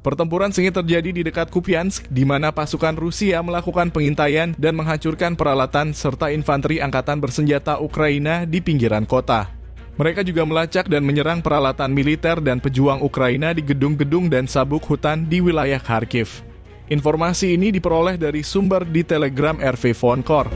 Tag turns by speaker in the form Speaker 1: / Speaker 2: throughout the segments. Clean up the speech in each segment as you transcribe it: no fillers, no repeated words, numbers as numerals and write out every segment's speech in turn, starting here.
Speaker 1: Pertempuran sengit terjadi di dekat Kupiansk, di mana pasukan Rusia melakukan pengintaian dan menghancurkan peralatan serta infanteri angkatan bersenjata Ukraina di pinggiran kota. Mereka juga melacak dan menyerang peralatan militer dan pejuang Ukraina di gedung-gedung dan sabuk hutan di wilayah Kharkiv. Informasi ini diperoleh dari sumber di Telegram RV Fonkor.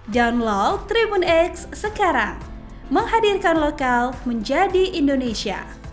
Speaker 2: Download Tribun X sekarang, menghadirkan lokal menjadi Indonesia.